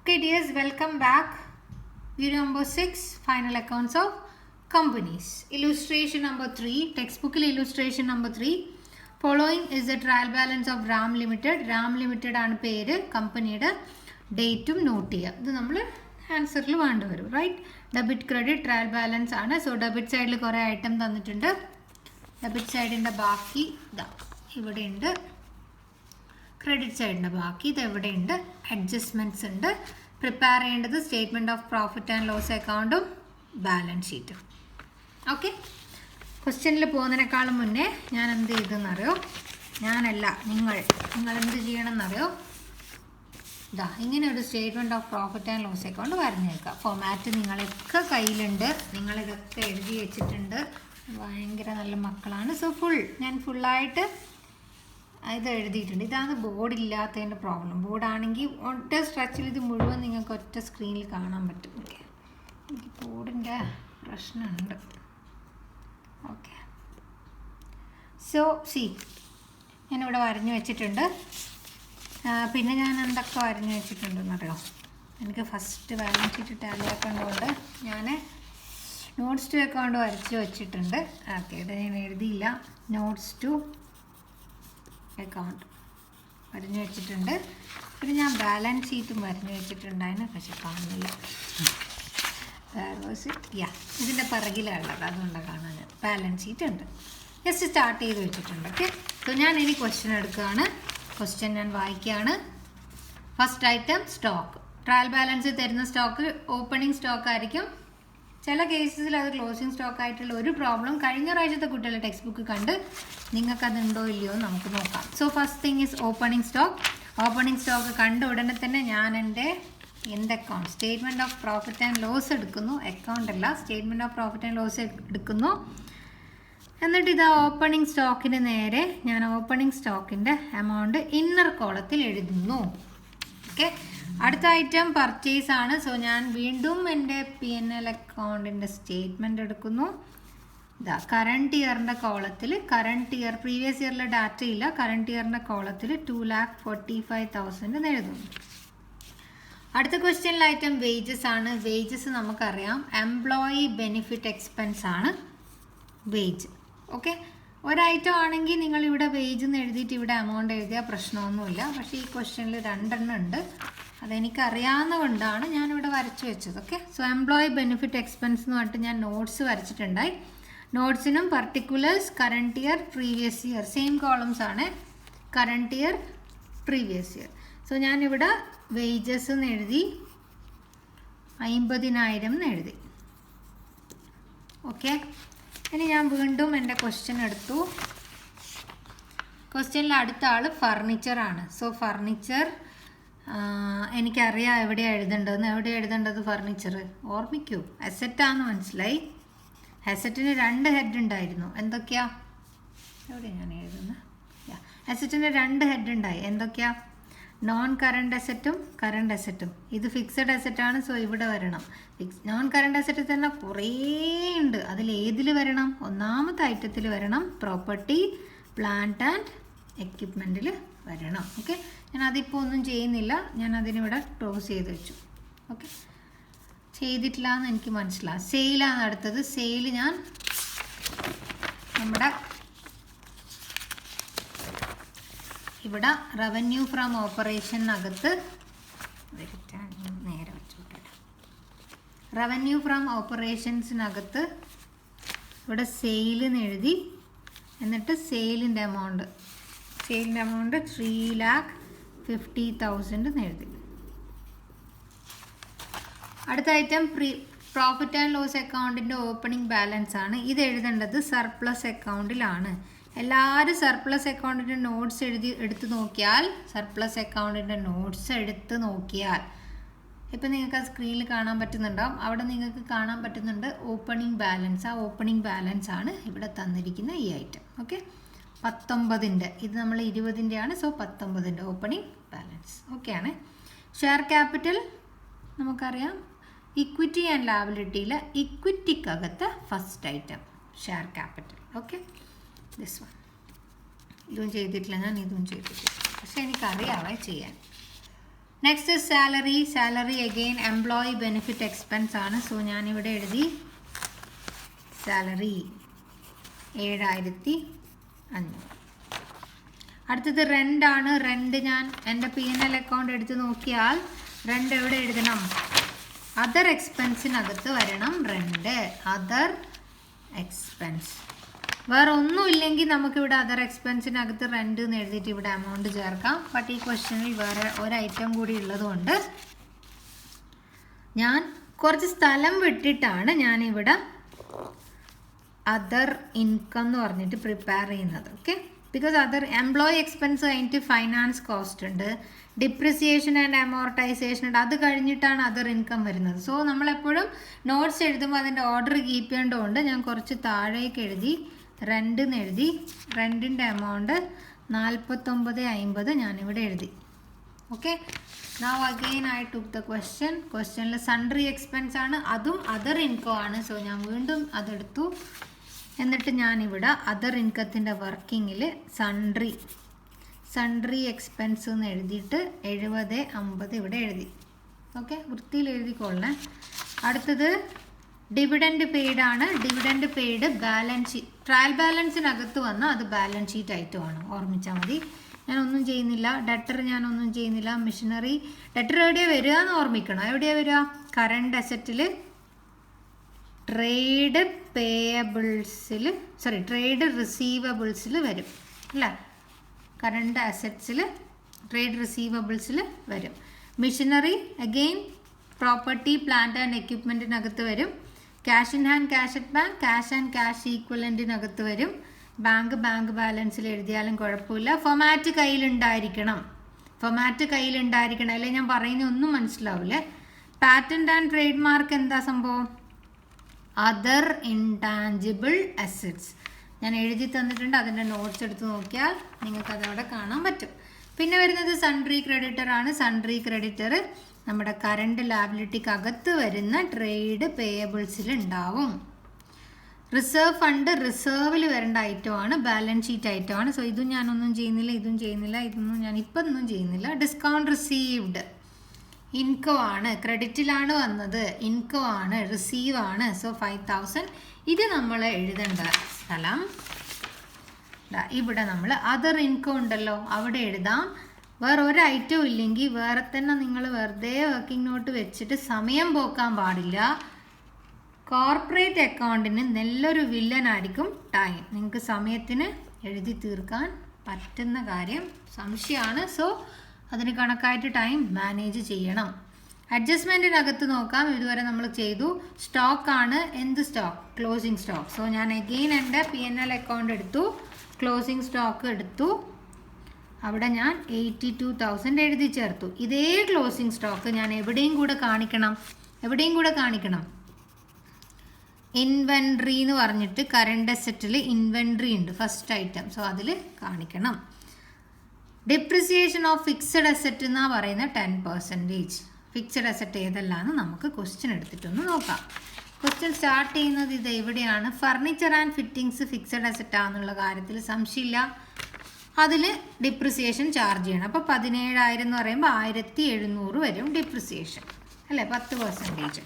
Okay dears, welcome back. Video number 6, final accounts of companies. Illustration number 3, textbook illustration number 3. Following is the trial balance of RAM Limited. RAM Limited ആണ് പേര്, കമ്പനിയുടെ ഡേറ്റും not ചെയ്യുക. ഇത് നമ്മൾ ആൻസറിൽ വേണ്ടി വരും, right? Debit credit trial balance ആണ്. സോ ഡെബിറ്റ് സൈഡിൽ കുറേ ഐറ്റം തന്നിട്ടുണ്ട്. ഡെബിറ്റ് സൈഡിൻ്റെ ബാക്കി ഇതാ ഇവിടെ ഉണ്ട്. ക്രെഡിറ്റ് സൈഡിൻ്റെ ബാക്കി ഇത് എവിടെയുണ്ട്, അഡ്ജസ്റ്റ്മെൻറ്റ്സ് ഉണ്ട്. പ്രിപ്പയർ ചെയ്യേണ്ടത് statement of profit and loss അക്കൗണ്ടും ബാലൻസ് ഷീറ്റും. ഓക്കെ, ക്വസ്റ്റ്യനിൽ പോകുന്നതിനേക്കാളും മുന്നേ ഞാൻ എന്ത് ചെയ്തെന്നറിയോ? ഞാനല്ല, നിങ്ങൾ എന്ത് ചെയ്യണമെന്നറിയോ? ഇതാ ഇങ്ങനെ ഒരു statement of profit and loss account വരഞ്ഞേക്കുക. ഫോമാറ്റ് നിങ്ങളൊക്കെ കയ്യിലുണ്ട്, നിങ്ങളിതൊക്കെ എഴുതി വെച്ചിട്ടുണ്ട്. ഭയങ്കര നല്ല മക്കളാണ്. സോ ഞാൻ ഫുള്ളായിട്ട് ഇത് എഴുതിയിട്ടുണ്ട്. ഇതാണ് ബോർഡില്ലാത്തതിൻ്റെ പ്രോബ്ലം. ബോർഡാണെങ്കിൽ ഒറ്റ സ്ട്രെച്ചിൽ ഇത് മുഴുവൻ നിങ്ങൾക്ക് ഒറ്റ സ്ക്രീനിൽ കാണാൻ പറ്റും. ഓക്കെ, എനിക്ക് ബോർഡിൻ്റെ പ്രശ്നമുണ്ട്. ഓക്കെ, സോ ഞാനിവിടെ വരഞ്ഞു വെച്ചിട്ടുണ്ട്. പിന്നെ ഞാൻ എന്തൊക്കെ വരഞ്ഞു വെച്ചിട്ടുണ്ടെന്നറിയോ? എനിക്ക് first balance sheet Tally account ഞാൻ നോട്ട്സ് ടു അക്കൗണ്ട് വരച്ച് വെച്ചിട്ടുണ്ട്. ഓക്കെ, ഇത് ഞാൻ എഴുതിയില്ല. നോട്ട്സ് ടു അക്കൗണ്ട് വരഞ്ഞു വെച്ചിട്ടുണ്ട്. പിന്നെ ഞാൻ ബാലൻസ് ഷീറ്റും വരഞ്ഞു വെച്ചിട്ടുണ്ടായിരുന്നു, പക്ഷെ കാണുന്നില്ല. ഇതിൻ്റെ പിറകിലുള്ളത് അതുകൊണ്ടാണ് കാണാൻ. ബാലൻസ് ഷീറ്റ് ഉണ്ട്, ജസ്റ്റ് സ്റ്റാർട്ട് ചെയ്ത് വെച്ചിട്ടുണ്ട്. ഓക്കെ, സോ ഞാൻ ഇനി ക്വസ്റ്റ്യൻ എടുക്കുകയാണ്. ക്വസ്റ്റ്യൻ ഞാൻ വായിക്കുകയാണ്. First item stock. Trial balance തരുന്ന സ്റ്റോക്ക് ഓപ്പണിംഗ് സ്റ്റോക്ക് ആയിരിക്കും. ചില കേസസിൽ അത് ക്ലോസിംഗ് സ്റ്റോക്ക് ആയിട്ടുള്ള ഒരു പ്രോബ്ലം കഴിഞ്ഞ പ്രാവശ്യത്തെ കുട്ടികളുടെ ടെക്സ്റ്റ് ബുക്ക് കണ്ട് നിങ്ങൾക്കതുണ്ടോ ഇല്ലയോ എന്ന് നമുക്ക് നോക്കാം. So first thing is opening stock. Opening stock കണ്ട ഉടനെ തന്നെ ഞാൻ എൻ്റെ account statement of profit and loss എടുക്കുന്നു. അക്കൗണ്ട് അല്ല, statement of profit and loss എടുക്കുന്നു. എന്നിട്ട് ഇത് ഓപ്പണിംഗ് സ്റ്റോക്കിന് നേരെ ഞാൻ ഓപ്പണിംഗ് സ്റ്റോക്കിൻ്റെ എമൗണ്ട് ഇന്നർ കോളത്തിൽ എഴുതുന്നു. ഓക്കെ, അടുത്ത ഐറ്റം പർച്ചേസ് ആണ്. സോ ഞാൻ വീണ്ടും എൻ്റെ P&L അക്കൗണ്ടിൻ്റെ സ്റ്റേറ്റ്മെൻറ്റ് എടുക്കുന്നു. ഇതാ കറണ്ട് ഇയറിൻ്റെ കോളത്തിൽ, കറണ്ട് ഇയർ പ്രീവിയസ് ഇയറിലെ ഡാറ്റ ഇല്ല, കറണ്ട് ഇയറിൻ്റെ കോളത്തിൽ 2,45,000 എഴുതുന്നു. അടുത്ത ക്വസ്റ്റ്യനിലെ ഐറ്റം വേജസ് ആണ്. വേജസ് നമുക്കറിയാം എംപ്ലോയി ബെനിഫിറ്റ് എക്സ്പെൻസ് ആണ് വേജ്. ഓക്കെ, ഒരൈറ്റം ആണെങ്കിൽ നിങ്ങളിവിടെ വേജ് എന്ന് എഴുതിയിട്ട് ഇവിടെ എമൗണ്ട് എഴുതിയാൽ പ്രശ്നമൊന്നുമില്ല. പക്ഷേ ഈ ക്വസ്റ്റ്യനിൽ 2 എണ്ണം ഉണ്ട്, അതെനിക്കറിയാവുന്ന കൊണ്ടാണ് ഞാനിവിടെ വരച്ച് വെച്ചത്. Okay, so employee benefit expense എന്ന് പറഞ്ഞിട്ട് ഞാൻ നോട്ട്സ് വരച്ചിട്ടുണ്ടായി. നോട്ട്സിനും particulars, current year, previous year same columns ആണ്. Current year, previous year. So ഞാനിവിടെ വേജസ് എന്ന് എഴുതി 50,000 എന്ന് എഴുതി. ഓക്കെ, ഇനി ഞാൻ വീണ്ടും എൻ്റെ ക്വസ്റ്റ്യൻ എടുത്തു. ക്വസ്റ്റ്യനിൽ അടുത്ത ആൾ ഫർണിച്ചറാണ്. സോ ഫർണിച്ചർ എനിക്കറിയാം എവിടെയാണ് എഴുതേണ്ടതെന്ന്. എവിടെയാണ് എഴുതേണ്ടത്? ഫർണിച്ചർ ഓർമ്മിക്കൂ. അസറ്റാന്ന് മനസ്സിലായി. അസറ്റിന് 2 ഹെഡ് ഉണ്ടായിരുന്നു. എന്തൊക്കെയാ? എവിടെയാണ് ഞാൻ എഴുതുന്നത്? അസറ്റിന് 2 ഹെഡ് ഉണ്ടായി. എന്തൊക്കെയാ? നോൺ കറണ്ട് അസറ്റും കറണ്ട് അസറ്റും. ഇത് ഫിക്സഡ് അസറ്റാണ്, സോ ഇവിടെ വരണം. നോൺ കറണ്ട് അസറ്റിൽ തന്നെ കുറേ ഉണ്ട്. അതിൽ ഏതിൽ വരണം? ഒന്നാമത്തെ ഐറ്റത്തിൽ വരണം. പ്രോപ്പർട്ടി, പ്ലാന്റ് ആൻഡ് എക്യുപ്മെൻറ്റിൽ വരണം. ഓക്കെ, ഞാൻ അതിപ്പോൾ ഒന്നും ചെയ്യുന്നില്ല. ഞാൻ അതിനിവിടെ ക്ലോസ് ചെയ്ത് വെച്ചു. ഓക്കെ, ചെയ്തിട്ടില്ല എന്ന് എനിക്ക് മനസ്സിലാവും. സെയിലാണ് അടുത്തത്. സെയിൽ ഞാൻ നമ്മുടെ ഇവിടെ റവന്യൂ ഫ്രം ഓപ്പറേഷനകത്ത് നേരെ വെച്ചോട്ടെ. റവന്യൂ ഫ്രം ഓപ്പറേഷൻസിനകത്ത് ഇവിടെ സെയിലെന്ന് എഴുതി. എന്നിട്ട് സെയിലിൻ്റെ എമൗണ്ട് 3,50,000 എന്ന് എഴുതി. അടുത്ത ഐറ്റം പ്രോഫിറ്റ് ആൻഡ് ലോസ് അക്കൗണ്ടിൻ്റെ ഓപ്പണിംഗ് ബാലൻസ് ആണ്. ഇത് എഴുതേണ്ടത് സർപ്ലസ് അക്കൗണ്ടിലാണ്. എല്ലാവരും സർപ്ലസ് അക്കൗണ്ടിൻ്റെ നോട്ട്സ് എടുത്ത് നോക്കിയാൽ, സർപ്ലസ് അക്കൗണ്ടിൻ്റെ നോട്ട്സ് എടുത്ത് നോക്കിയാൽ ഇപ്പം നിങ്ങൾക്ക് ആ സ്ക്രീനിൽ കാണാൻ പറ്റുന്നുണ്ടാവും. അവിടെ നിങ്ങൾക്ക് കാണാൻ പറ്റുന്നുണ്ട് ഓപ്പണിംഗ് ബാലൻസ്. ആ ഓപ്പണിംഗ് ബാലൻസ് ആണ് ഇവിടെ തന്നിരിക്കുന്ന ഈ ഐറ്റം. ഓക്കെ, 19ൻ്റെ, ഇത് നമ്മൾ 20ൻ്റെ ആണ്. സോ 19ൻ്റെ ഓപ്പണിംഗ് ബാലൻസ്. ഓക്കെ ആണ്. ഷെയർ ക്യാപിറ്റൽ നമുക്കറിയാം. ഇക്വിറ്റി ആൻഡ് ലാബിലിറ്റിയിൽ ഇക്വിറ്റിക്കകത്ത് first item share capital. Okay, this one. ഇതും ചെയ്തിട്ടില്ല ഞാൻ, ഇതും ചെയ്തിട്ടില്ല, പക്ഷെ എനിക്കറിയാവേ ചെയ്യാൻ. Next salary. Salary again employee benefit expense ആണ്. സോ ഞാനിവിടെ എഴുതി സാലറി 7500. അടുത്തത് റെൻ്റ് ആണ്. റെൻ്റ് ഞാൻ എൻ്റെ P&L അക്കൗണ്ട് എടുത്ത് നോക്കിയാൽ റെൻ്റ് എവിടെ എഴുതണം? അതർ എക്സ്പെൻസിനകത്ത് വരണം റെൻ്റ്. Other expense. വേറെ ഒന്നുമില്ലെങ്കിൽ നമുക്കിവിടെ അതർ എക്സ്പെൻസിനകത്ത് റെൻ്റ് എന്ന് എഴുതിയിട്ട് ഇവിടെ എമൗണ്ട് ചേർക്കാം. ബട്ട് ഈ ക്വസ്റ്റ്യനിൽ വേറെ ഒരു ഐറ്റം കൂടി ഉള്ളതുകൊണ്ട് ഞാൻ കുറച്ച് സ്ഥലം വിട്ടിട്ടാണ് ഞാനിവിടെ അതർ ഇൻകം എന്ന് പറഞ്ഞിട്ട് പ്രിപ്പയർ ചെയ്യുന്നത്. Okay, because other employee expense കഴിഞ്ഞിട്ട് ഫൈനാൻസ് കോസ്റ്റ് ഉണ്ട്, ഡിപ്രിസിയേഷൻ ആൻഡ് അമോർട്ടൈസേഷൻ ഉണ്ട്, അത് കഴിഞ്ഞിട്ടാണ് അതർ ഇൻകം വരുന്നത്. സോ നമ്മളെപ്പോഴും നോട്ട്സ് എഴുതുമ്പോൾ അതിൻ്റെ ഓർഡർ കീപ്പ് ചെയ്യേണ്ടതുകൊണ്ട് ഞാൻ കുറച്ച് താഴേക്ക് എഴുതി റെൻ്റ് എന്ന് എഴുതി. റെൻറ്റിൻ്റെ എമൗണ്ട് 4950 ഞാനിവിടെ എഴുതി. Okay, now again I took the question. ക്വസ്റ്റ്യനിൽ സൺട്രി എക്സ്പെൻസ് ആണ്, അതും അതർ ഇൻകം ആണ്. സോ ഞാൻ വീണ്ടും അതെടുത്തു. എന്നിട്ട് ഞാനിവിടെ അതർ ഇൻകത്തിൻ്റെ വർക്കിങ്ങിൽ സൺട്രി എക്സ്പെൻസ് എന്ന് എഴുതിയിട്ട് 7050 ഇവിടെ എഴുതി. ഓക്കെ, വൃത്തിയിൽ എഴുതിക്കൊള്ളേ. അടുത്തത് ഡിവിഡൻഡ് പെയ്ഡ് ആണ്. Dividend paid balance sheet, trial ബാലൻസിനകത്ത് വന്ന് അത് ബാലൻസ് ഷീറ്റ് ഐറ്റമാണ്, ഓർമ്മിച്ചാൽ മതി. ഞാനൊന്നും ചെയ്യുന്നില്ല. ഡെറ്റർ ഞാനൊന്നും ചെയ്യുന്നില്ല. മെഷീനറി ഡെറ്റർ എവിടെയാണ് വരിക എന്ന് ഓർമ്മിക്കണം. എവിടെയാണ് വരിക? കറണ്ട് അസറ്റിൽ ട്രേഡ് റിസീവബിൾസിൽ വരും അല്ല, കറണ്ട് അസറ്റ്സിൽ ട്രേഡ് റിസീവബിൾസിൽ വരും. Machinery again property plant and എക്യുപ്മെൻറ്റിനകത്ത് വരും. Cash in hand, cash at bank, cash and cash ഈക്വലൻറ്റിനകത്ത് വരും. ബാങ്ക് ബാലൻസിൽ എഴുതിയാലും കുഴപ്പമില്ല. ഫൊമാറ്റ് കയ്യിലുണ്ടായിരിക്കണം, അല്ലെ ഞാൻ പറയുന്ന ഒന്നും മനസ്സിലാവില്ലേ. പാറ്റന്റ് ആൻഡ് ട്രേഡ് മാർക്ക് എന്താ സംഭവം? അതർ ഇൻടാഞ്ചിബിൾ അസറ്റ്സ് ഞാൻ എഴുതി തന്നിട്ടുണ്ട്. അതിൻ്റെ നോട്ട്സ് എടുത്ത് നോക്കിയാൽ നിങ്ങൾക്ക് അതവിടെ കാണാൻ പറ്റും. പിന്നെ വരുന്നത് സൺട്രി ക്രെഡിറ്റർ ആണ്. സൺട്രി ക്രെഡിറ്റർ നമ്മുടെ കറണ്ട് ലാബിലിറ്റിക്ക് അകത്ത് വരുന്ന ട്രേഡ് പേയബിൾസിൽ ഉണ്ടാവും. റിസർവ് ഫണ്ട് റിസർവിൽ വരേണ്ട ഐറ്റമാണ്, ബാലൻസ് ഷീറ്റ് ഐറ്റമാണ്. സോ ഇതും ഞാനൊന്നും ചെയ്യുന്നില്ല, ഇതൊന്നും ഞാൻ ഇപ്പം ഒന്നും ചെയ്യുന്നില്ല. ഡിസ്കൗണ്ട് റിസീവ്ഡ് ഇൻകം ആണ്, ക്രെഡിറ്റിലാണ് വന്നത്, ഇൻകം ആണ്, റിസീവ് ആണ്. സോ 5000. ഇത് നമ്മൾ എഴുതേണ്ട സ്ഥലം ഇവിടെ നമ്മൾ അതർ ഇൻകം ഉണ്ടല്ലോ അവിടെ എഴുതാം. വേറെ ഒരു ഐറ്റവും ഇല്ലെങ്കിൽ വേറെ തന്നെ നിങ്ങൾ വെറുതെ വർക്കിംഗ് നോട്ട് വെച്ചിട്ട് സമയം പോക്കാൻ പാടില്ല. കോർപ്പറേറ്റ് അക്കൗണ്ടിന് നല്ലൊരു വില്ലനായിരിക്കും ടൈം. നിങ്ങൾക്ക് സമയത്തിന് എഴുതി തീർക്കാൻ പറ്റുന്ന കാര്യം സംശയമാണ്. സോ അതിന് കണക്കായിട്ട് ടൈം മാനേജ് ചെയ്യണം. അഡ്ജസ്റ്റ്മെൻറ്റിനകത്ത് നോക്കാം. ഇതുവരെ നമ്മൾ ചെയ്തു. സ്റ്റോക്കാണ്. എന്ത് സ്റ്റോക്ക്? Closing stock. സോ ഞാൻ അഗെയിൻ എൻ്റെ P&L അക്കൗണ്ട് എടുത്തു, ക്ലോസിംഗ് സ്റ്റോക്ക് എടുത്തു. അവിടെ ഞാൻ 82,000 എഴുതി ചേർത്തു. ഇതേ ക്ലോസിംഗ് സ്റ്റോക്ക് ഞാൻ എവിടെയും കൂടെ കാണിക്കണം. ഇൻവെൻട്രി എന്ന് പറഞ്ഞിട്ട് കറണ്ട് അസറ്റിൽ ഇൻവെൻട്രി ഉണ്ട്, ഫസ്റ്റ് ഐറ്റം. സോ അതിൽ കാണിക്കണം. ഡിപ്രിസിയേഷൻ ഓഫ് ഫിക്സഡ് അസറ്റ് എന്നാ പറയുന്നത് 10%. ഫിക്സഡ് അസറ്റ് ഏതെല്ലാമെന്ന് നമുക്ക് ക്വസ്റ്റ്യൻ എടുത്തിട്ടൊന്ന് നോക്കാം. ക്വസ്റ്റ്യൻ സ്റ്റാർട്ട് ചെയ്യുന്നത് ഇത് എവിടെയാണ്? Furniture and fittings fixed asset ആണെന്നുള്ള കാര്യത്തിൽ സംശയമില്ല. അതിൽ ഡിപ്രിസിയേഷൻ ചാർജ് ചെയ്യണം. അപ്പോൾ 17,000 എന്ന് പറയുമ്പോൾ 1,700 വരും ഡിപ്രിസിയേഷൻ അല്ലേ, 10%.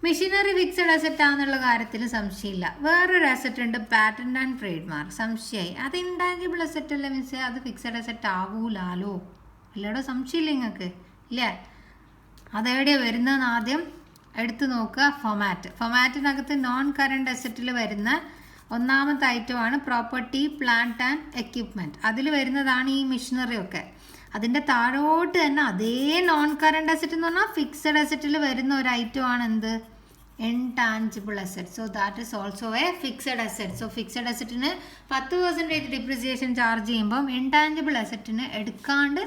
മെഷീനറി ഫിക്സഡ് അസറ്റ് ആണെന്നുള്ള കാര്യത്തിൽ സംശയമില്ല. വേറൊരു അസറ്റ് ഉണ്ട്, പാറ്റന്റ് ആൻഡ് ട്രേഡ് മാർക്ക്. സംശയമായി. അത് ഇൻടാഞ്ചിബിൾ അസറ്റ് അല്ലേ മീൻസ് അത് ഫിക്സഡ് അസറ്റ് ആവൂലാലോ? ഇല്ലടോ, സംശയമില്ല നിങ്ങൾക്ക് ഇല്ലേ? അതെവിടെയാണ് വരുന്നതെന്ന് ആദ്യം എടുത്തു നോക്കുക. ഫൊമാറ്റിനകത്ത് നോൺ കറണ്ട് അസറ്റിൽ വരുന്ന ഒന്നാമത്തെ ഐറ്റമാണ് പ്രോപ്പർട്ടി പ്ലാന്റ് ആൻഡ് എക്യുപ്മെൻറ്റ്. അതിൽ വരുന്നതാണ് ഈ മെഷീനറി ഒക്കെ. അതിൻ്റെ താഴോട്ട് തന്നെ അതേ നോൺ കറണ്ട് അസറ്റ് എന്ന് പറഞ്ഞാൽ ഫിക്സഡ് അസറ്റിൽ വരുന്ന ഒരു ഐറ്റമാണ് എന്ത്? Intangible asset. So that is also a fixed asset. So fixed അസറ്റിന് 10% ഡിപ്രിസിയേഷൻ ചാർജ് ചെയ്യുമ്പം ഇൻടാഞ്ചിബിൾ അസറ്റിന് എടുക്കാണ്ട്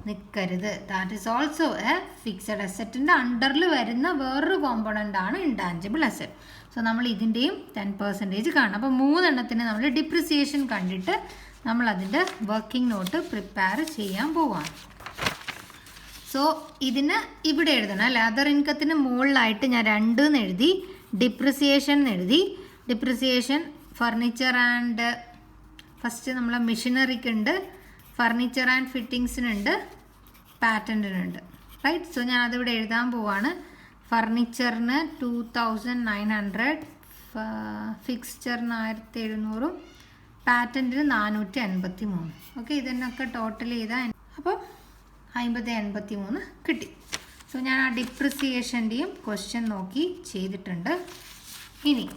നിൽക്കരുത്. That is also a fixed അസറ്റിൻ്റെ അണ്ടറിൽ വരുന്ന വേറൊരു കോമ്പണൻ്റ് ആണ് ഇൻടാഞ്ചിബിൾ അസറ്റ്. സോ നമ്മൾ ഇതിൻ്റെയും 10% കാണണം. അപ്പോൾ 3 എണ്ണത്തിന് നമ്മൾ ഡിപ്രിസിയേഷൻ കണ്ടിട്ട് നമ്മൾ അതിൻ്റെ വർക്കിംഗ് നോട്ട് പ്രിപ്പയർ ചെയ്യാൻ പോവാണ്. സോ ഇതിന് ഇവിടെ എഴുതണം അല്ലേ. അതർ ഇൻകത്തിന് മുകളിലായിട്ട് ഞാൻ 2 എന്ന് എഴുതി, ഡിപ്രിസിയേഷൻ എന്ന് എഴുതി. ഡിപ്രിസിയേഷൻ ഫർണിച്ചർ ആൻഡ് ഫസ്റ്റ് നമ്മളെ മെഷീനറിക്ക് ഉണ്ട്, ഫർണിച്ചർ ആൻഡ് ഫിറ്റിങ്സിനുണ്ട്, പാറ്റൻറ്റിനുണ്ട്, റൈറ്റ്. സോ ഞാൻ അതിവിടെ എഴുതാൻ പോവാണ്. ഫർണിച്ചറിന് 2900, ഫിക്സ്ചറിന് 1700, പാറ്റൻറ്റിന് 453. ഓക്കെ, ഇതിനൊക്കെ ടോട്ടൽ ചെയ്താൽ അപ്പോൾ 5083 കിട്ടി. സോ ഞാൻ ആ ഡിപ്രിസിയേഷൻ്റെയും ക്വസ്റ്റ്യൻ നോക്കി ചെയ്തിട്ടുണ്ട്. ഇനി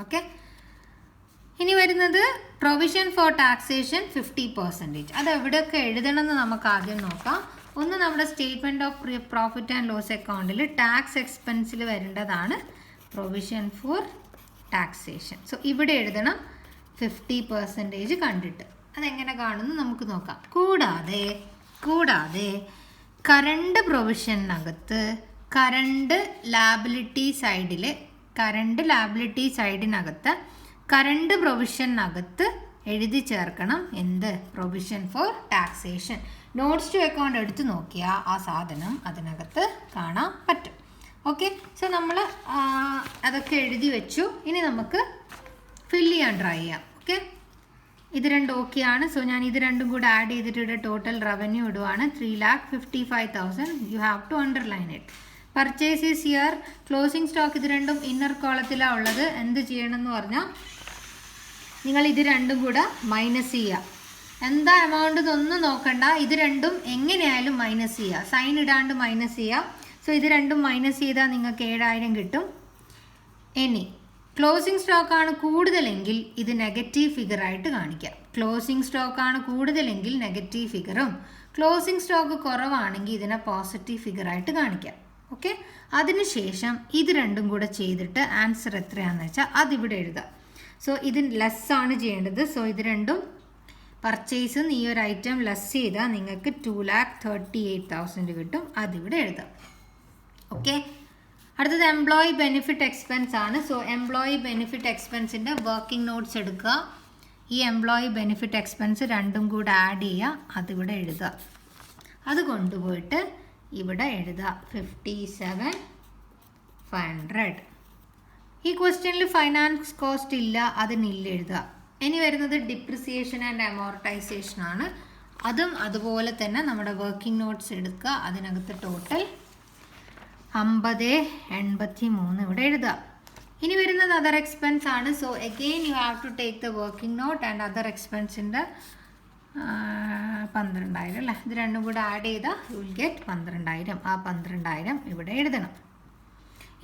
ഓക്കെ, ഇനി വരുന്നത് പ്രൊവിഷൻ ഫോർ ടാക്സേഷൻ 50%. അത് എവിടെയൊക്കെ എഴുതണമെന്ന് നമുക്ക് ആദ്യം നോക്കാം. ഒന്ന്, നമ്മുടെ statement of profit and loss അക്കൗണ്ടിൽ ടാക്സ് എക്സ്പെൻസിൽ വരേണ്ടതാണ് പ്രൊവിഷൻ ഫോർ ടാക്സേഷൻ. സോ ഇവിടെ എഴുതണം 50% കണ്ടിട്ട്. അതെങ്ങനെ കാണുന്നു നമുക്ക് നോക്കാം. കൂടാതെ കറണ്ട് പ്രൊവിഷനകത്ത് കറണ്ട് ലാബിലിറ്റി സൈഡിനകത്ത് കറണ്ട് പ്രൊവിഷനകത്ത് എഴുതി ചേർക്കണം എന്ത്? Provision for taxation. Notes to account എടുത്ത് നോക്കിയാൽ ആ സാധനം അതിനകത്ത് കാണാൻ പറ്റും. ഓക്കെ, സോ നമ്മൾ അതൊക്കെ എഴുതി വെച്ചു. ഇനി നമുക്ക് ഫില്ല് ചെയ്യാൻ ട്രൈ ചെയ്യാം. ഓക്കെ, ഇത് രണ്ടും ഓക്കെയാണ്. സോ ഞാൻ ഇത് രണ്ടും കൂടെ ആഡ് ചെയ്തിട്ട് ഇവിടെ ടോട്ടൽ റവന്യൂ ഇടുവാണ് 3,55,000. You have to underline it. Purchase is year, closing stock ഇത് രണ്ടും ഇന്നർ കോളത്തിലാണ് ഉള്ളത്. എന്ത് ചെയ്യണം എന്ന് പറഞ്ഞാൽ നിങ്ങൾ ഇത് രണ്ടും കൂടെ മൈനസ് ചെയ്യുക. എന്താ എമൗണ്ട് ഇതൊന്നും നോക്കണ്ട, ഇത് രണ്ടും എങ്ങനെയായാലും മൈനസ് ചെയ്യുക, സൈൻ ഇടാണ്ട് മൈനസ് ചെയ്യുക. സോ ഇത് രണ്ടും മൈനസ് ചെയ്താൽ നിങ്ങൾക്ക് 7,000 കിട്ടും. ഇനി ക്ലോസിംഗ് സ്റ്റോക്കാണ് കൂടുതലെങ്കിൽ ഇത് നെഗറ്റീവ് ഫിഗറായിട്ട് കാണിക്കാം. ക്ലോസിംഗ് സ്റ്റോക്കാണ് കൂടുതലെങ്കിൽ നെഗറ്റീവ് ഫിഗറും, ക്ലോസിംഗ് സ്റ്റോക്ക് കുറവാണെങ്കിൽ ഇതിനെ പോസിറ്റീവ് ഫിഗറായിട്ട് കാണിക്കാം. ഓക്കെ, അതിനുശേഷം ഇത് രണ്ടും കൂടെ ചെയ്തിട്ട് ആൻസർ എത്രയാണെന്ന് വെച്ചാൽ അതിവിടെ എഴുതാം. സോ ഇത് ലെസ്സാണ് ചെയ്യേണ്ടത്. സോ ഇത് രണ്ടും പർച്ചേസ് ഈ ഒരു ഐറ്റം ലെസ് ചെയ്താൽ നിങ്ങൾക്ക് 2,38,000 കിട്ടും. അതിവിടെ എഴുതാം. ഓക്കെ, അടുത്തത് എംപ്ലോയി ബെനിഫിറ്റ് എക്സ്പെൻസ് ആണ്. സോ എംപ്ലോയി ബെനിഫിറ്റ് എക്സ്പെൻസിൻ്റെ വർക്കിംഗ് നോട്ട്സ് എടുക്കുക. ഈ എംപ്ലോയി ബെനിഫിറ്റ് എക്സ്പെൻസ് രണ്ടും കൂടെ ആഡ് ചെയ്യുക, അതിവിടെ എഴുതുക. അത് കൊണ്ടുപോയിട്ട് ഇവിടെ എഴുതുക 57,500. ഈ ക്വസ്റ്റ്യനിൽ ഫൈനാൻസ് കോസ്റ്റ് ഇല്ല, അതിനില്ല എഴുതുക. ഇനി വരുന്നത് ഡിപ്രിസിയേഷൻ ആൻഡ് അമോർട്ടൈസേഷൻ ആണ്. അതും അതുപോലെ തന്നെ നമ്മുടെ വർക്കിംഗ് നോട്ട്സ് എടുക്കുക. അതിനകത്ത് ടോട്ടൽ 50,83 ഇവിടെ എഴുതുക. ഇനി വരുന്നത് അതർ എക്സ്പെൻസ് ആണ്. So again you have to take the working note and other എക്സ്പെൻസിൻ്റെ 12,000 അല്ലേ. ഇത് രണ്ടും കൂടെ ആഡ് ചെയ്താൽ യു വിൽ ഗെറ്റ് 12,000. ആ 12,000 ഇവിടെ എഴുതണം.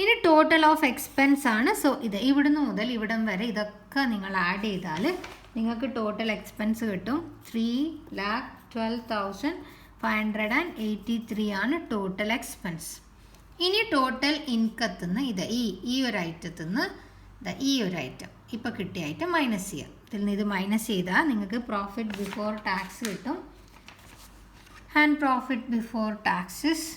ഇനി ടോട്ടൽ ഓഫ് എക്സ്പെൻസ് ആണ്. സോ ഇത് ഇവിടുന്ന് മുതൽ ഇവിടം വരെ ഇതൊക്കെ നിങ്ങൾ ആഡ് ചെയ്താൽ നിങ്ങൾക്ക് ടോട്ടൽ എക്സ്പെൻസ് കിട്ടും. 3,12,583 ആണ് ടോട്ടൽ എക്സ്പെൻസ്. ഇനി ടോട്ടൽ ഇൻകത്തുനിന്ന് ഇത് ഈ ഒരു ഐറ്റത്തുനിന്ന് ഈ ഒരു ഐറ്റം ഇപ്പോൾ കിട്ടിയ ഐറ്റം മൈനസ് ചെയ്യുക. ഇതിൽ നിന്ന് ഇത് മൈനസ് ചെയ്താൽ നിങ്ങൾക്ക് പ്രോഫിറ്റ് ബിഫോർ ടാക്സ് കിട്ടും. ആൻഡ് പ്രോഫിറ്റ് ബിഫോർ ടാക്സസ്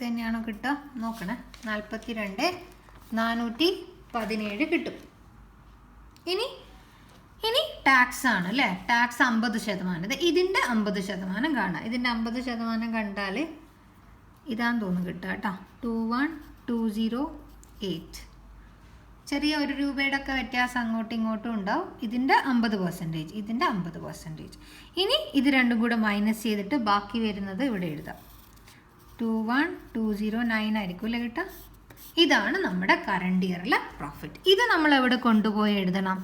തന്നെയാണോ കിട്ടുക നോക്കണേ. 42,417 കിട്ടും. ഇനി ടാക്സ് ആണ് അല്ലേ. ടാക്സ് 50%. ഇതിൻ്റെ 50% കാണാം. ഇതിൻ്റെ 50% കണ്ടാൽ ഇതാന്ന് തോന്നുന്നു കിട്ടുക കേട്ടോ. 21,208. ചെറിയ ₹1 ഒക്കെ വ്യത്യാസം അങ്ങോട്ടും ഇങ്ങോട്ടും ഉണ്ടാവും. ഇതിൻ്റെ 50%, ഇതിൻ്റെ 50%. ഇനി ഇത് രണ്ടും കൂടെ മൈനസ് ചെയ്തിട്ട് ബാക്കി വരുന്നത് ഇവിടെ എഴുതാം. 21,209 ആയിരിക്കും അല്ലേ കിട്ടുക. ഇതാണ് നമ്മുടെ കറണ്ട് ഇയറിലെ പ്രോഫിറ്റ്. ഇത് നമ്മൾ എവിടെ കൊണ്ടുപോയി എഴുതണം?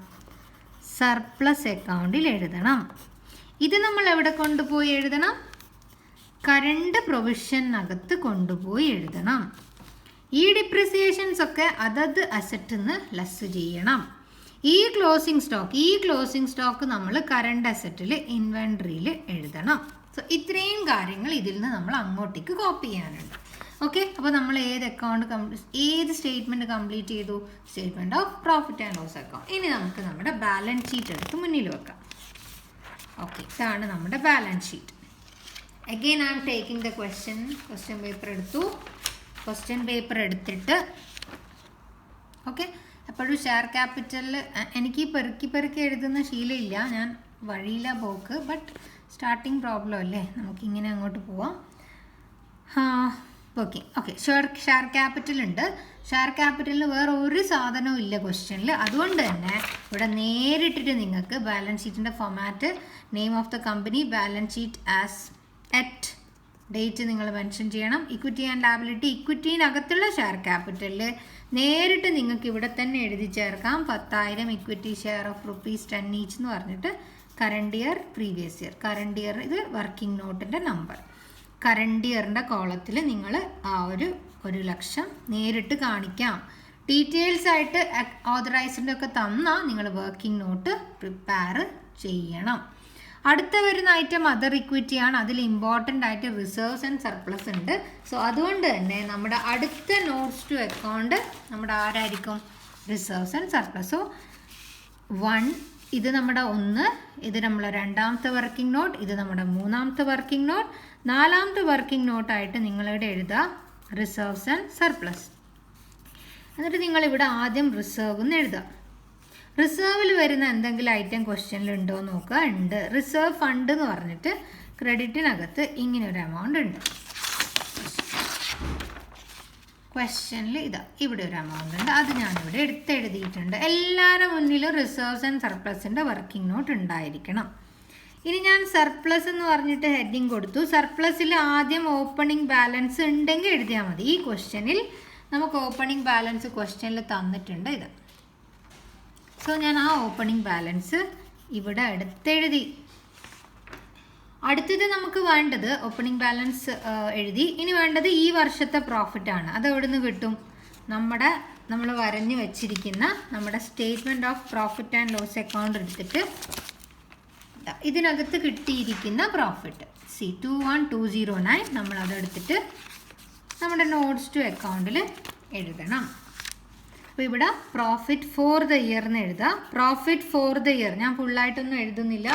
സർപ്ലസ് അക്കൗണ്ടിൽ എഴുതണം. ഇത് നമ്മൾ എവിടെ കൊണ്ടുപോയി എഴുതണം? കറണ്ട് പ്രൊവിഷനകത്ത് കൊണ്ടുപോയി എഴുതണം. ഈ ഡിപ്രിസിയേഷൻസ് ഒക്കെ അതത് അസറ്റിൽ നിന്ന് ലെസ് ചെയ്യണം. ഈ ക്ലോസിംഗ് സ്റ്റോക്ക് നമ്മൾ കറണ്ട് അസറ്റിൽ ഇൻവെൻട്രിയിൽ എഴുതണം. സോ ഇത്രയും കാര്യങ്ങൾ ഇതിൽ നിന്ന് നമ്മൾ അങ്ങോട്ടേക്ക് കോപ്പി ചെയ്യാനുണ്ട്. ഓക്കെ, അപ്പോൾ നമ്മൾ ഏത് സ്റ്റേറ്റ്മെൻറ്റ് കംപ്ലീറ്റ് ചെയ്തു? Statement of profit and loss account. ഇനി നമുക്ക് നമ്മുടെ ബാലൻസ് ഷീറ്റ് എടുത്ത് മുന്നിൽ വെക്കാം. ഓക്കെ, ഇതാണ് നമ്മുടെ balance sheet. Again I am taking the question paper എടുത്തു. ക്വസ്റ്റ്യൻ പേപ്പർ എടുത്തിട്ട് ഓക്കെ, എപ്പോഴും ഷെയർ ക്യാപിറ്റലിൽ എനിക്ക് പെറുക്കി എഴുതുന്ന ശീലമില്ല. ഞാൻ വഴിയില്ല പോക്ക്. ബട്ട് സ്റ്റാർട്ടിങ് പ്രോബ്ലം അല്ലേ, നമുക്കിങ്ങനെ അങ്ങോട്ട് പോവാം. വർക്കിംഗ്. ഓക്കെ, ഷെയർ ക്യാപിറ്റൽ ഉണ്ട്. ഷെയർ ക്യാപിറ്റലിൽ വേറെ ഒരു സാധനവും ഇല്ല ക്വസ്റ്റ്യനിൽ. അതുകൊണ്ട് തന്നെ ഇവിടെ നേരിട്ടിട്ട് നിങ്ങൾക്ക് ബാലൻസ് ഷീറ്റിൻ്റെ format, name of the company, balance sheet as at, date നിങ്ങൾ മെൻഷൻ ചെയ്യണം. ഇക്വിറ്റി ആൻഡ് ലാബിലിറ്റി, ഇക്വിറ്റീനകത്തുള്ള ഷെയർ ക്യാപിറ്റലിൽ നേരിട്ട് നിങ്ങൾക്ക് ഇവിടെ തന്നെ എഴുതി ചേർക്കാം. 10,000 ഇക്വിറ്റി ഷെയർ ഓഫ് ₹10 ഈച്ച് എന്ന് പറഞ്ഞിട്ട് current year, previous year. Current year ഇത് വർക്കിംഗ് നോട്ടിൻ്റെ നമ്പർ. കറണ്ട് ഇയറിൻ്റെ കോളത്തിൽ നിങ്ങൾ ആ ഒരു 1,00,000 നേരിട്ട് കാണിക്കാം. ഡീറ്റെയിൽസ് ആയിട്ട് ഓതറൈസ്ഡ് ഒക്കെ തന്നാൽ നിങ്ങൾ വർക്കിംഗ് നോട്ട് പ്രിപ്പയർ ചെയ്യണം. അടുത്ത വരുന്ന ഐറ്റം അതർ ഇക്വിറ്റി ആണ്. അതിൽ ഇമ്പോർട്ടൻ്റ് ആയിട്ട് റിസർവ്സ് ആൻഡ് സർപ്ലസ് ഉണ്ട്. സോ അതുകൊണ്ട് തന്നെ നമ്മുടെ അടുത്ത നോട്ട്സ് ടു അക്കൗണ്ട് നമ്മുടെ ആരായിരിക്കും? Reserves and surplus. സോ 1 ഇത് നമ്മുടെ 1, ഇത് നമ്മുടെ 2ാമത്തെ വർക്കിംഗ് നോട്ട്, ഇത് നമ്മുടെ 3ാമത്തെ വർക്കിംഗ് നോട്ട്. 4ാമത്തെ വർക്കിംഗ് നോട്ടായിട്ട് നിങ്ങളിവിടെ എഴുതുക റിസർവ്സ് ആൻഡ് സർപ്ലസ്. എന്നിട്ട് നിങ്ങളിവിടെ ആദ്യം റിസർവ് എന്ന് എഴുതുക. റിസർവിൽ വരുന്ന എന്തെങ്കിലും ഐറ്റം ക്വസ്റ്റ്യനിൽ ഉണ്ടോ എന്ന് നോക്കുക. ഉണ്ട്. റിസർവ് ഫണ്ട് എന്ന് പറഞ്ഞിട്ട് ക്രെഡിറ്റിനകത്ത് ഇങ്ങനെ ഒരു എമൗണ്ട് ഉണ്ട്. ക്വസ്റ്റ്യനിൽ ഇതാ ഇവിടെ ഒരു എമൗണ്ട് ഉണ്ട്. അത് ഞാനിവിടെ എഴുതിയിട്ടുണ്ട്. എല്ലാവരുടെ മുന്നിലും റിസർവ്സ് ആൻഡ് സർപ്ലസിൻ്റെ വർക്കിംഗ് നോട്ട് ഉണ്ടായിരിക്കണം. ഇനി ഞാൻ സർപ്ലസ് എന്ന് പറഞ്ഞിട്ട് ഹെഡിങ് കൊടുത്തു. സർപ്ലസിൽ ആദ്യം ഓപ്പണിംഗ് ബാലൻസ് ഉണ്ടെങ്കിൽ എഴുതിയാൽ മതി. ഈ ക്വസ്റ്റ്യനിൽ നമുക്ക് ഓപ്പണിംഗ് ബാലൻസ് ക്വസ്റ്റ്യനിൽ തന്നിട്ടുണ്ട് ഇത്. സോ ഞാൻ ആ ഓപ്പണിംഗ് ബാലൻസ് ഇവിടെ എടുത്തെഴുതി. അടുത്തത് നമുക്ക് വേണ്ടത് ഓപ്പണിംഗ് ബാലൻസ് എഴുതി. ഇനി വേണ്ടത് ഈ വർഷത്തെ പ്രോഫിറ്റാണ്. അത് എവിടെ നിന്ന് കിട്ടും? നമ്മൾ വരഞ്ഞു വെച്ചിരിക്കുന്ന നമ്മുടെ statement of profit and loss account എടുത്തിട്ട് ഇതിനകത്ത് കിട്ടിയിരിക്കുന്ന പ്രോഫിറ്റ് C21209 നമ്മളതെടുത്തിട്ട് നമ്മുടെ നോട്ട്സ് ടു അക്കൗണ്ടിൽ എഴുതണം. അപ്പോൾ ഇവിടെ പ്രോഫിറ്റ് ഫോർ ദ ഇയർ എന്ന് എഴുതുക. പ്രോഫിറ്റ് ഫോർ ദ ഇയർ ഞാൻ ഫുള്ളായിട്ടൊന്നും എഴുതുന്നില്ല,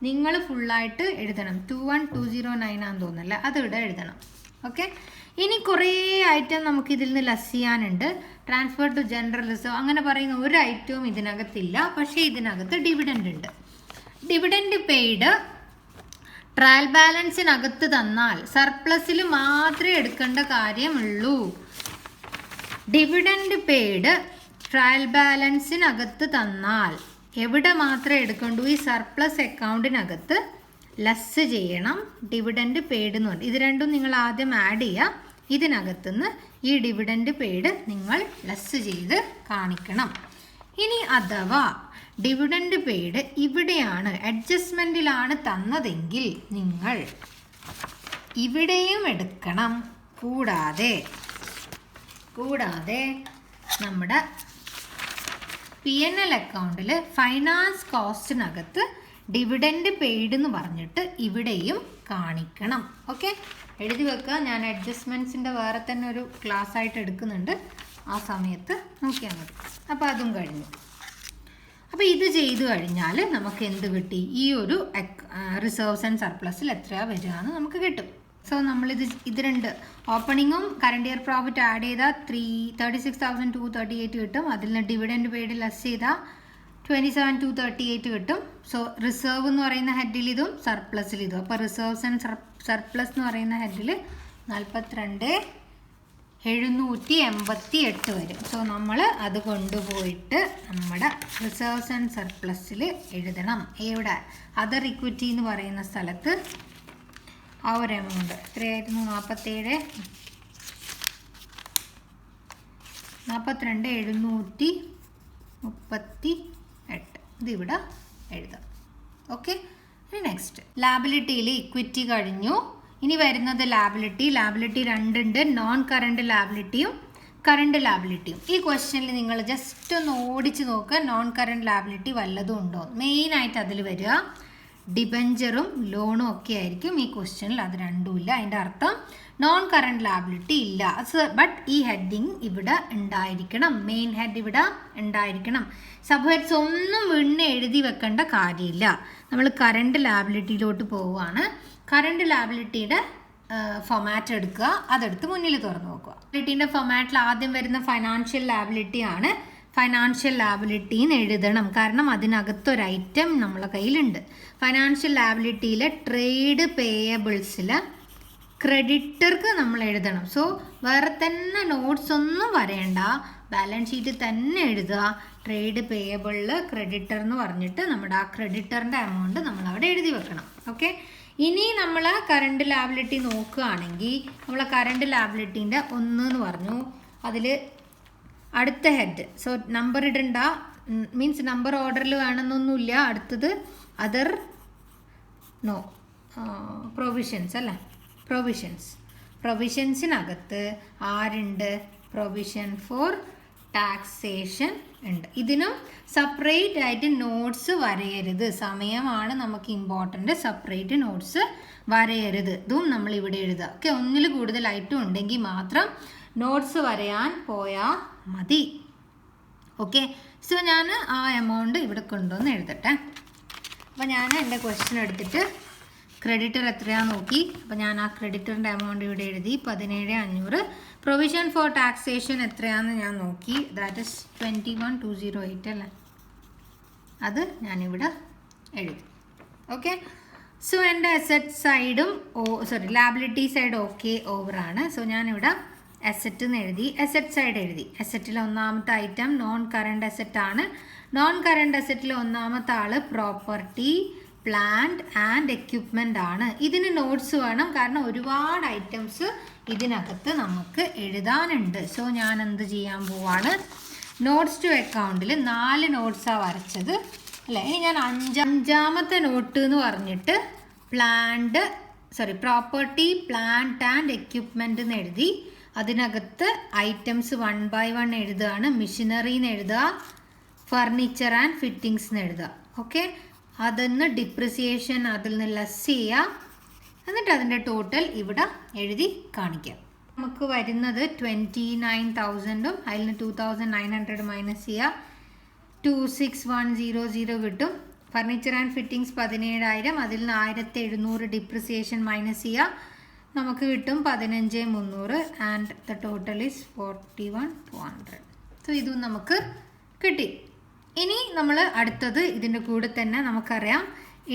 നിങ്ങൾ ഫുള്ളായിട്ട് എഴുതണം. 21209 ആണെന്ന് തോന്നുന്നില്ല, അത് ഇവിടെ എഴുതണം. ഓക്കെ. ഇനി കുറേ ഐറ്റം നമുക്ക് ഇതിൽ നിന്ന് ലെസ് ചെയ്യാനുണ്ട്. ട്രാൻസ്ഫർ ടു ജനറൽ റിസർവ് അങ്ങനെ പറയുന്ന ഒരു ഐറ്റവും ഇതിനകത്തില്ല. പക്ഷേ ഇതിനകത്ത് ഡിവിഡൻഡ് ഉണ്ട്. ഡിവിഡൻഡ് പെയ്ഡ് ട്രയൽ ബാലൻസിനകത്ത് തന്നാൽ സർപ്ലസിൽ മാത്രമേ എടുക്കേണ്ട കാര്യമുള്ളൂ. ഡിവിഡൻഡ് പെയ്ഡ് ട്രയൽ ബാലൻസിനകത്ത് തന്നാൽ എവിടെ മാത്രമേ എടുക്കണ്ടൂ? ഈ സർപ്ലസ് അക്കൗണ്ടിനകത്ത് ലെസ് ചെയ്യണം. ഡിവിഡൻഡ് പെയ്ഡ് എന്ന് പറയും. ഇത് രണ്ടും നിങ്ങൾ ആദ്യം ആഡ് ചെയ്യുക. ഇതിനകത്തുനിന്ന് ഈ ഡിവിഡൻഡ് പെയ്ഡ് നിങ്ങൾ ലെസ് ചെയ്ത് കാണിക്കണം. ഇനി അഥവാ ഡിവിഡൻഡ് പെയ്ഡ് ഇവിടെയാണ് അഡ്ജസ്റ്റ്മെൻറ്റിലാണ് തന്നതെങ്കിൽ നിങ്ങൾ ഇവിടെയും എടുക്കണം. കൂടാതെ നമ്മുടെ P&L അക്കൗണ്ടിൽ ഫൈനാൻസ് കോസ്റ്റിനകത്ത് ഡിവിഡൻഡ് പെയ്ഡ് എന്ന് പറഞ്ഞിട്ട് ഇവിടെയും കാണിക്കണം. ഓക്കെ, എഴുതി വെക്കുക. ഞാൻ അഡ്ജസ്റ്റ്മെൻറ്റ്സിൻ്റെ വേറെ തന്നെ ഒരു ക്ലാസ് ആയിട്ട് എടുക്കുന്നുണ്ട്, ആ സമയത്ത് നോക്കിയാൽ മതി. അപ്പോൾ അതും കഴിഞ്ഞു. അപ്പോൾ ഇത് ചെയ്തു കഴിഞ്ഞാൽ നമുക്ക് എന്ത് കിട്ടി? ഈ ഒരു റിസർവ്സ് ആൻഡ് സർപ്ലസിൽ എത്രയാണ് വരിക എന്ന് നമുക്ക് കിട്ടും. സോ ഇത് രണ്ട് ഓപ്പണിങ്ങും കറണ്ട് ഇയർ പ്രോഫിറ്റ് ആഡ് ചെയ്താൽ 36,238 കിട്ടും. അതിൽ നിന്ന് ഡിവിഡൻഡ് പെയ്ഡ് ലെസ് ചെയ്താൽ 27,238 കിട്ടും. സോ റിസർവ് എന്ന് പറയുന്ന ഹെഡിൽ ഇതും സർപ്ലസിൽ ഇതും. അപ്പോൾ റിസർവ്സ് ആൻഡ് സർപ്ലസ് എന്ന് പറയുന്ന ഹെഡിൽ 42,788 വരും. സോ നമ്മൾ അത് കൊണ്ടുപോയിട്ട് നമ്മുടെ റിസർവ്സ് ആൻഡ് സർപ്ലസിൽ എഴുതണം. എവിടെ? അതർ ഇക്വിറ്റി എന്ന് പറയുന്ന സ്ഥലത്ത് ആ ഒരു എമൗണ്ട് എത്രയായിരുന്നു? 42,738 ഇതിവിടെ എഴുതാം. ഓക്കെ. ഇനി നെക്സ്റ്റ് ലാബിലിറ്റിയിൽ ഇക്വിറ്റി കഴിഞ്ഞു. ഇനി വരുന്നത് ലാബിലിറ്റി രണ്ടുണ്ട്. നോൺ കറണ്ട് ലാബിലിറ്റിയും കറണ്ട് ലാബിലിറ്റിയും. ഈ ക്വസ്റ്റ്യനിൽ നിങ്ങൾ ജസ്റ്റ് ഒന്ന് ഓടിച്ച് നോക്കുക, നോൺ കറണ്ട് ലാബിലിറ്റി വല്ലതും ഉണ്ടോ. മെയിനായിട്ട് അതിൽ വരിക ഡിബഞ്ചറും ലോണും ഒക്കെ ആയിരിക്കും. ഈ ക്വസ്റ്റ്യനിൽ അത് രണ്ടുമില്ല. അതിൻ്റെ അർത്ഥം നോൺ കറണ്ട് ലാബിലിറ്റി ഇല്ല. ബട്ട് ഈ ഹെഡിങ് ഇവിടെ ഉണ്ടായിരിക്കണം. മെയിൻ ഹെഡ് ഇവിടെ ഉണ്ടായിരിക്കണം. സബ് ഹെഡ്സ് ഒന്നും വീണ് എഴുതി വെക്കേണ്ട കാര്യമില്ല. നമ്മൾ കറണ്ട് ലാബിലിറ്റിയിലോട്ട് പോവുകയാണ്. കറണ്ട് ലാബിലിറ്റിയുടെ ഫോമാറ്റ് എടുക്കുക, അതെടുത്ത് മുന്നിൽ തുറന്നു നോക്കുക. ലാബിലിറ്റീൻ്റെ ഫോമാറ്റിൽ ആദ്യം വരുന്ന ഫൈനാൻഷ്യൽ ലാബിലിറ്റി ആണ്. ഫൈനാൻഷ്യൽ ലാബിലിറ്റി എന്ന് എഴുതണം, കാരണം അതിനകത്തൊരു ഐറ്റം നമ്മളെ കയ്യിലുണ്ട്. ഫൈനാൻഷ്യൽ ലാബിലിറ്റിയിലെ ട്രേഡ് പേയബിൾസിൽ ക്രെഡിറ്റർക്ക് നമ്മൾ എഴുതണം. സോ വേറെ തന്നെ നോട്ട്സ് ഒന്നും വരേണ്ട, ബാലൻസ് ഷീറ്റ് തന്നെ എഴുതുക. ട്രേഡ് പേയബിളിൽ ക്രെഡിറ്റർ എന്ന് പറഞ്ഞിട്ട് നമ്മുടെ ആ ക്രെഡിറ്ററിൻ്റെ എമൗണ്ട് നമ്മൾ അവിടെ എഴുതി വെക്കണം. ഓക്കെ, ഇനി നമ്മൾ കറണ്ട് ലാബിലിറ്റി നോക്കുകയാണെങ്കിൽ നമ്മൾ കറണ്ട് ലാബിലിറ്റീൻ്റെ 1 എന്ന് പറഞ്ഞു. അതിൽ അടുത്ത ഹെഡ്, സോ നമ്പർ ഇടണ്ട, മീൻസ് നമ്പർ ഓർഡറിൽ വേണമെന്നൊന്നുമില്ല. അടുത്തത് അതർ നോ പ്രൊവിഷൻസ് അല്ലേ, പ്രൊവിഷൻസിനകത്ത് ആരുണ്ട്? പ്രൊവിഷൻ ഫോർ ടാക്സേഷൻ ഉണ്ട്. ഇതിനും സെപ്പറേറ്റ് ആയിട്ട് നോട്ട്സ് വരയരുത്. സമയമാണ് നമുക്ക് ഇമ്പോർട്ടൻ്റ്. Separate notes വരയരുത്. ഇതും നമ്മൾ ഇവിടെ എഴുതുക. ഓക്കെ, ഒന്നിൽ കൂടുതൽ ഐറ്റം ഉണ്ടെങ്കിൽ മാത്രം നോട്ട്സ് വരയാൻ പോയാൽ മതി. ഓക്കെ, സോ ഞാൻ ആ എമൗണ്ട് ഇവിടെ കൊണ്ടുവന്ന് എഴുതട്ടെ. അപ്പോൾ ഞാൻ എൻ്റെ ക്വസ്റ്റ്യൻ എടുത്തിട്ട് ക്രെഡിറ്റർ എത്രയാണെന്ന് നോക്കി. അപ്പോൾ ഞാൻ ആ ക്രെഡിറ്ററിൻ്റെ എമൗണ്ട് ഇവിടെ എഴുതി 17,500. പ്രൊവിഷൻ ഫോർ ടാക്സേഷൻ എത്രയാണെന്ന് ഞാൻ നോക്കി. ദാറ്റ് ഇസ് 21,208 അല്ലേ, അത് ഞാനിവിടെ എഴുതി. ഓക്കെ, സോ എൻ്റെ അസറ്റ് സൈഡും ലാബിലിറ്റി സൈഡ് ഓക്കെ ഓവറാണ്. സോ ഞാനിവിടെ അസറ്റ് എന്ന് എഴുതി, അസറ്റ് സൈഡ് എഴുതി. അസറ്റിലെ ഒന്നാമത്തെ ഐറ്റം നോൺ കറണ്ട് അസറ്റ് ആണ്. നോൺ കറണ്ട് അസറ്റിലെ ഒന്നാമത്തെ ആള് പ്രോപ്പർട്ടി, പ്ലാന്റ് ആൻഡ് എക്യുപ്മെൻ്റ് ആണ്. ഇതിന് നോട്ട്സ് വേണം, കാരണം ഒരുപാട് ഐറ്റംസ് ഇതിനകത്ത് നമുക്ക് എഴുതാനുണ്ട്. സോ ഞാൻ എന്ത് ചെയ്യാൻ പോവാണ്, നോട്ട്സ് ടു അക്കൗണ്ടിൽ 4 നോട്ട്സാണ് വരച്ചത് അല്ലേ. ഇനി ഞാൻ അഞ്ചാമത്തെ നോട്ട് എന്ന് പറഞ്ഞിട്ട് പ്രോപ്പർട്ടി, പ്ലാന്റ് ആൻഡ് എക്യുപ്മെൻ്റ് എന്ന് എഴുതി. അതിനകത്ത് ഐറ്റംസ് 1 by 1 എഴുതുകയാണ്. മെഷീനറിന്ന് എഴുതുക, ഫർണിച്ചർ ആൻഡ് ഫിറ്റിങ്സ് എന്ന് എഴുതുക. ഓക്കെ, അതിന്ന് ഡിപ്രിസിയേഷൻ അതിൽ നിന്ന് ലെസ് ചെയ്യുക, എന്നിട്ട് അതിൻ്റെ ടോട്ടൽ ഇവിടെ എഴുതി കാണിക്കാം. നമുക്ക് വരുന്നത് 29,000ഉം അതിൽ നിന്ന് 2,900 മൈനസ് ചെയ്യുക, 26,100 കിട്ടും. ഫർണിച്ചർ ആൻഡ് ഫിറ്റിങ്സ് 17,000, അതിൽ നിന്ന് 1,700 ഡിപ്രിസിയേഷൻ മൈനസ് ചെയ്യുക, നമുക്ക് കിട്ടും 15,300 and the total is 41,400. So ഇതും നമുക്ക് കിട്ടി. ഇനി നമ്മൾ അടുത്തത് ഇതിൻ്റെ കൂടെ തന്നെ നമുക്കറിയാം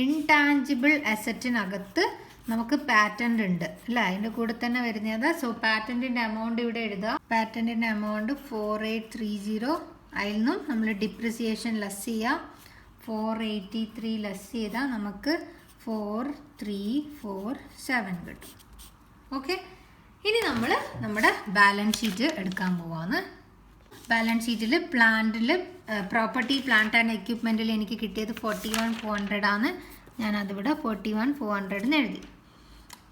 ഇൻടാഞ്ചിബിൾ അസറ്റിനകത്ത് നമുക്ക് പാറ്റൻ്റ് ഉണ്ട് അല്ലേ, അതിൻ്റെ കൂടെ തന്നെ വരുന്നത്. സോ പാറ്റൻറ്റിൻ്റെ എമൗണ്ട് ഇവിടെ എഴുതുക. പാറ്റൻറ്റിൻ്റെ എമൗണ്ട് 4,830. അതിൽ നിന്നും നമ്മൾ ഡിപ്രിസിയേഷൻ ലെസ് ചെയ്യുക. 483 ലെസ് ചെയ്താൽ നമുക്ക് 4,347 കിട്ടും. ഓക്കെ, ഇനി നമ്മൾ നമ്മുടെ ബാലൻസ് ഷീറ്റ് എടുക്കാൻ പോവാണ്. ബാലൻസ് ഷീറ്റിൽ പ്രോപ്പർട്ടി, പ്ലാന്റ് ആൻഡ് എക്യുപ്മെൻറ്റിൽ എനിക്ക് കിട്ടിയത് 41,400 ആണ്. ഞാനതിവിടെ 41,400 എന്ന് എഴുതി.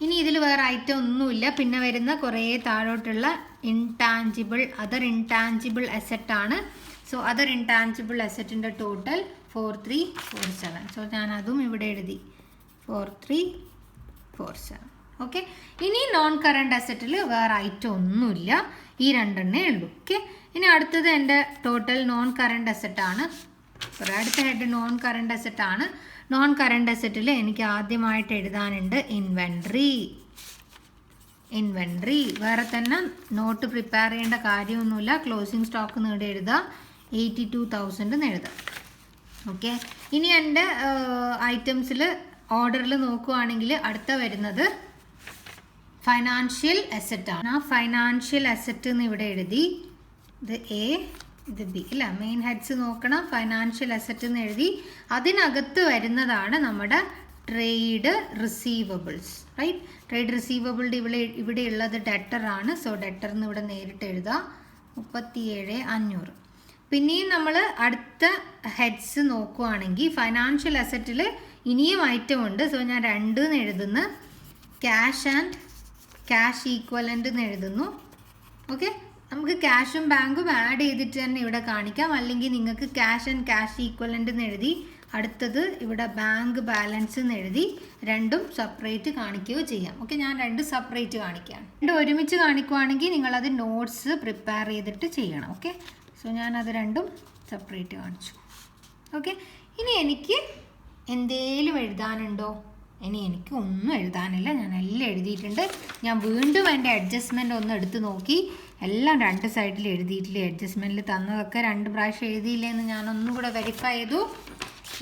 ഇനി ഇതിൽ വേറെ ഐറ്റം ഒന്നുമില്ല. പിന്നെ വരുന്ന കുറേ താഴോട്ടുള്ള അതർ ഇൻടാഞ്ചിബിൾ അസറ്റ് ആണ്. സോ അതർ ഇൻടാഞ്ചിബിൾ അസറ്റിൻ്റെ ടോട്ടൽ 4,347. സോ ഞാൻ അതും ഇവിടെ എഴുതി 4,347. ഓക്കെ, ഇനി നോൺ കറണ്ട് അസറ്റിൽ വേറെ ഐറ്റം ഒന്നുമില്ല, ഈ 2 ഉള്ളൂ. ഓക്കെ, ഇനി അടുത്തത് എൻ്റെ ടോട്ടൽ നോൺ കറണ്ട് അസറ്റ് ആണ്. അടുത്ത ഹെഡ് നോൺ കറണ്ട് അസറ്റ് ആണ്. നോൺ കറണ്ട് അസറ്റിൽ എനിക്ക് ആദ്യമായിട്ട് എഴുതാനുണ്ട് ഇൻവെൻട്രി. വേറെ തന്നെ നോട്ട് പ്രിപ്പയർ ചെയ്യേണ്ട കാര്യമൊന്നുമില്ല. ക്ലോസിംഗ് സ്റ്റോക്ക് നേടി എഴുതുക, 82,000 എന്ന് എഴുതുക. ഓക്കെ, ഇനി എൻ്റെ ഐറ്റംസിൽ ഓർഡറിൽ നോക്കുകയാണെങ്കിൽ അടുത്ത വരുന്നത് ഫൈനാൻഷ്യൽ അസറ്റ് ആണ്. ആ ഫൈനാൻഷ്യൽ അസറ്റ് എന്ന് ഇവിടെ എഴുതി. ഇത് എ, ഇത് ബി അല്ല, മെയിൻ ഹെഡ്സ് നോക്കണം. ഫൈനാൻഷ്യൽ അസറ്റ് എന്ന് എഴുതി. അതിനകത്ത് വരുന്നതാണ് നമ്മുടെ ട്രേഡ് റിസീവബിൾസ്, റൈറ്റ്. ട്രേഡ് റിസീവബിളുടെ ഇവിടെ ഉള്ളത് ഡെറ്റർ ആണ്. സോ ഡെറ്റർ എന്ന് ഇവിടെ നേരിട്ട് എഴുതാം, 37,500. പിന്നെയും നമ്മൾ അടുത്ത ഹെഡ്സ് നോക്കുകയാണെങ്കിൽ ഫൈനാൻഷ്യൽ അസറ്റിൽ ഇനിയും ഐറ്റം ഉണ്ട്. സോ ഞാൻ 2 എന്ന് എഴുതുന്നു. ക്യാഷ് ഈക്വലൻ്റ് എന്ന് എഴുതുന്നു. ഓക്കെ, നമുക്ക് ക്യാഷും ബാങ്കും ആഡ് ചെയ്തിട്ട് തന്നെ ഇവിടെ കാണിക്കാം, അല്ലെങ്കിൽ നിങ്ങൾക്ക് ക്യാഷ് ആൻഡ് ക്യാഷ് ഈക്വലൻ്റ് എന്ന് എഴുതി അടുത്തത് ഇവിടെ ബാങ്ക് ബാലൻസ് എന്ന് എഴുതി 2ഉം സെപ്പറേറ്റ് കാണിക്കുകയോ ചെയ്യാം. ഓക്കെ, ഞാൻ 2 സെപ്പറേറ്റ് കാണിക്കുകയാണ്. 2 ഒരുമിച്ച് കാണിക്കുവാണെങ്കിൽ നിങ്ങളത് നോട്ട്സ് പ്രിപ്പയർ ചെയ്തിട്ട് ചെയ്യണം. ഓക്കെ, സോ ഞാനത് 2ഉം സെപ്പറേറ്റ് കാണിച്ചു. ഓക്കെ, ഇനി എനിക്ക് എന്തേലും എഴുതാനുണ്ടോ? ഇനി എനിക്ക് ഒന്നും എഴുതാനില്ല, ഞാൻ എല്ലാം എഴുതിയിട്ടുണ്ട്. ഞാൻ വീണ്ടും എൻ്റെ അഡ്ജസ്റ്റ്മെൻ്റ് ഒന്ന് എടുത്ത് നോക്കി, എല്ലാം 2 സൈഡിൽ എഴുതിയിട്ടില്ല. അഡ്ജസ്റ്റ്മെൻറ്റിൽ തന്നതൊക്കെ 2 പ്രാവശ്യം എഴുതിയില്ലെന്ന് ഞാൻ ഒന്നും കൂടെ വെരിഫൈ ചെയ്തു.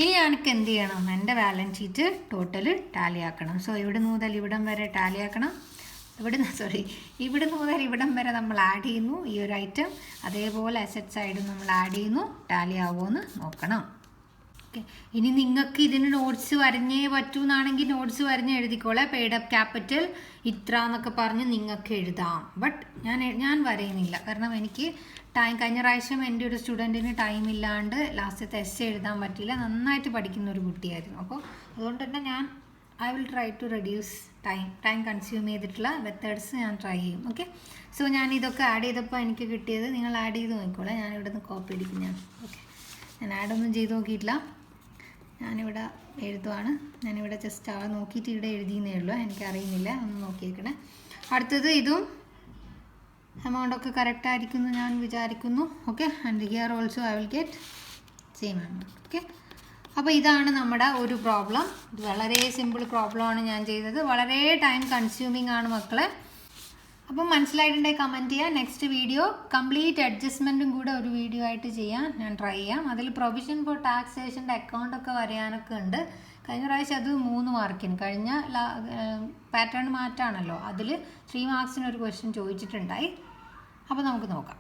ഇനി എനിക്ക് എന്ത് ചെയ്യണം? എൻ്റെ ബാലൻസ് ഷീറ്റ് ടോട്ടൽ ടാലി ആക്കണം. സോ ഇവിടെ മുതൽ ഇവിടം വരെ ടാലി ആക്കണം. ഇവിടുന്ന് മുതൽ ഇവിടം വരെ നമ്മൾ ആഡ് ചെയ്യുന്നു ഈ ഒരു ഐറ്റം. അതേപോലെ അസറ്റ് സൈഡും നമ്മൾ ആഡ് ചെയ്യുന്നു. ടാലി ആവുമോയെന്ന് നോക്കണം. ഓക്കെ, ഇനി നിങ്ങൾക്ക് ഇതിന് നോട്ട്സ് വരഞ്ഞേ പറ്റൂ എന്നാണെങ്കിൽ നോട്ട്സ് വരഞ്ഞ് എഴുതിക്കോളാം. പെയ്ഡ് അപ്പ് ക്യാപിറ്റൽ ഇത്ര എന്നൊക്കെ പറഞ്ഞ് നിങ്ങൾക്ക് എഴുതാം. ബട്ട് ഞാൻ വരയുന്നില്ല, കാരണം എനിക്ക് കഴിഞ്ഞ പ്രാവശ്യം എൻ്റെ ഒരു സ്റ്റുഡൻറ്റിന് ടൈം ഇല്ലാണ്ട് ലാസ്റ്റത്തെ എസ് എഴുതാൻ പറ്റിയില്ല. നന്നായിട്ട് പഠിക്കുന്ന ഒരു കുട്ടിയായിരുന്നു. അപ്പോൾ അതുകൊണ്ട് തന്നെ I will try to reduce time consume ചെയ്തിട്ടുള്ള മെത്തേഡ്സ് ഞാൻ ട്രൈ ചെയ്യും. ഓക്കെ, സോ ഞാൻ ഇതൊക്കെ ആഡ് ചെയ്തപ്പോൾ എനിക്ക് കിട്ടിയത് നിങ്ങൾ ആഡ് ചെയ്ത് നോക്കിക്കോളാം. ഞാനിവിടെ നിന്ന് കോപ്പി അടിക്കുന്നതാണ്. ഓക്കെ, ഞാൻ ആഡൊന്നും ചെയ്ത് നോക്കിയിട്ടില്ല. ഞാനിവിടെ എഴുതുവാണ്. ഞാനിവിടെ ജസ്റ്റ് നോക്കിയിട്ട് ഇവിടെ എഴുതിയെന്നേ ഉള്ളൂ. എനിക്കറിയുന്നില്ല, ഒന്ന് നോക്കിയേക്കണേ. അടുത്തത് ഇതും എമൗണ്ടൊക്കെ കറക്റ്റ് ആയിരിക്കുമെന്ന് ഞാൻ വിചാരിക്കുന്നു. Okay, and here also I will get same amount. Okay, അപ്പോൾ ഇതാണ് നമ്മുടെ ഒരു പ്രോബ്ലം. ഇത് വളരെ സിമ്പിൾ പ്രോബ്ലമാണ് ഞാൻ ചെയ്തത്. വളരെ ടൈം കൺസ്യൂമിങ് ആണ് മക്കളെ. അപ്പം മനസ്സിലായിട്ടുണ്ടെങ്കിൽ കമൻറ്റ് ചെയ്യുക. നെക്സ്റ്റ് വീഡിയോ കംപ്ലീറ്റ് അഡ്ജസ്റ്റ്മെൻറ്റും കൂടെ ഒരു വീഡിയോ ആയിട്ട് ചെയ്യാൻ ഞാൻ ട്രൈ ചെയ്യാം. അതിൽ പ്രൊവിഷൻ ഫോർ ടാക്സേഷൻ്റെ അക്കൗണ്ടൊക്കെ വരാനൊക്കെ ഉണ്ട്. കഴിഞ്ഞ പ്രാവശ്യം അത് 3 മാർക്കിന്, കഴിഞ്ഞ പാറ്റേൺ മാറ്റാണല്ലോ, അതിൽ 3 മാർക്സിന് ഒരു ക്വസ്റ്റ്യൻ ചോദിച്ചിട്ടുണ്ടായി. അപ്പോൾ നമുക്ക് നോക്കാം.